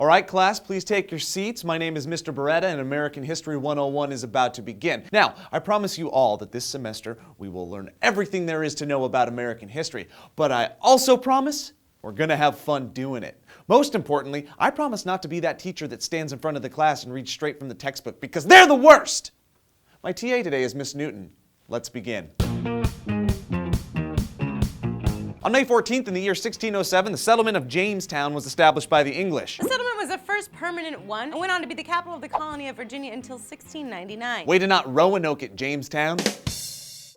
All right, class, please take your seats. My name is Mr. Beretta, and American History 101 is about to begin. Now, I promise you all that this semester we will learn everything there is to know about American history, but I also promise we're gonna have fun doing it. Most importantly, I promise not to be that teacher that stands in front of the class and reads straight from the textbook, because they're the worst! My TA today is Miss Newton. Let's begin. On May 14th in the year 1607, the settlement of Jamestown was established by the English. The settlement was the first permanent one and went on to be the capital of the colony of Virginia until 1699. Way to not Roanoke at Jamestown.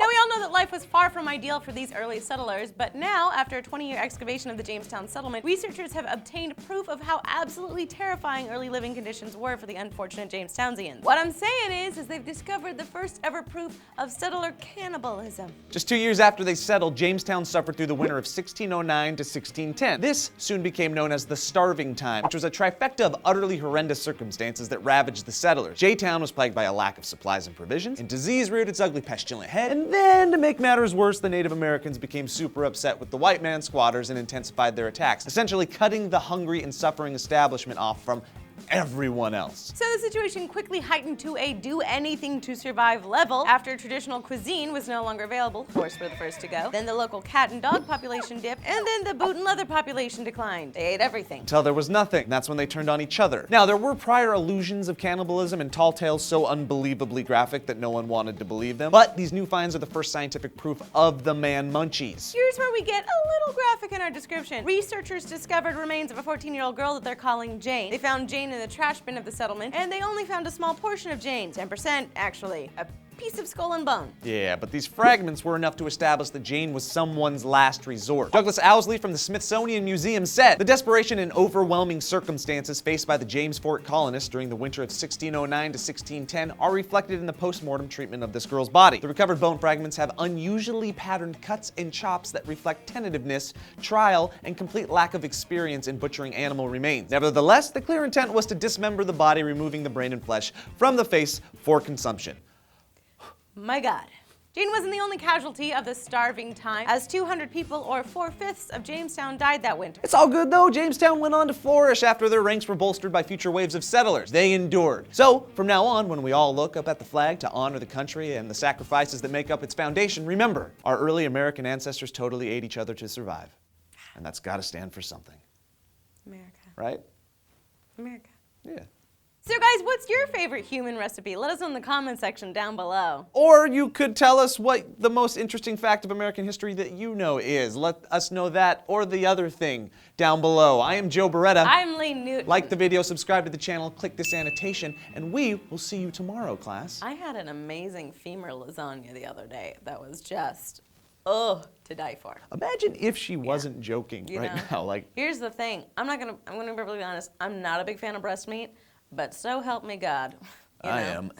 Now, we all know that life was far from ideal for these early settlers, but now, after a 20-year excavation of the Jamestown settlement, researchers have obtained proof of how absolutely terrifying early living conditions were for the unfortunate Jamestownsians. What I'm saying is they've discovered the first ever proof of settler cannibalism. Just 2 years after they settled, Jamestown suffered through the winter of 1609 to 1610. This soon became known as the Starving Time, which was a trifecta of utterly horrendous circumstances that ravaged the settlers. J-Town was plagued by a lack of supplies and provisions, and disease reared its ugly pestilent head, and then, to make matters worse, the Native Americans became super upset with the white man squatters and intensified their attacks, essentially cutting the hungry and suffering establishment off from everyone else. So the situation quickly heightened to a do-anything-to-survive level after traditional cuisine was no longer available. Horse were the first to go. Then the local cat and dog population dipped, and then the boot and leather population declined. They ate everything. Until there was nothing. And that's when they turned on each other. Now, there were prior allusions of cannibalism and tall tales so unbelievably graphic that no one wanted to believe them, but these new finds are the first scientific proof of the man munchies. Here's where we get a little graphic in our description. Researchers discovered remains of a 14-year-old girl that they're calling Jane. They found Jane in the trash bin of the settlement, and they only found a small portion of Jane, 10% actually, a piece of skull and bone. Yeah, but these fragments were enough to establish that Jane was someone's last resort. Douglas Owsley from the Smithsonian Museum said, "The desperation and overwhelming circumstances faced by the James Fort colonists during the winter of 1609 to 1610 are reflected in the post-mortem treatment of this girl's body. The recovered bone fragments have unusually patterned cuts and chops that reflect tentativeness, trial, and complete lack of experience in butchering animal remains. Nevertheless, the clear intent was to dismember the body, removing the brain and flesh from the face for consumption." My God. Jane wasn't the only casualty of the Starving Time, as 200 people, or 4/5 of Jamestown, died that winter. It's all good though. Jamestown went on to flourish after their ranks were bolstered by future waves of settlers. They endured. So, from now on, when we all look up at the flag to honor the country and the sacrifices that make up its foundation, remember, our early American ancestors totally ate each other to survive. And that's gotta stand for something. America. Right? America. Yeah. So guys, what's your favorite human recipe? Let us know in the comment section down below. Or you could tell us what the most interesting fact of American history that you know is. Let us know that or the other thing down below. I am Joe Beretta. I'm Lee Newton. Like the video, subscribe to the channel, click this annotation, and we will see you tomorrow, class. I had an amazing femur lasagna the other day that was just, to die for. Imagine if she wasn't joking now. Like, here's the thing. I'm gonna be really honest. I'm not a big fan of breast meat, but so help me God. You know? I am.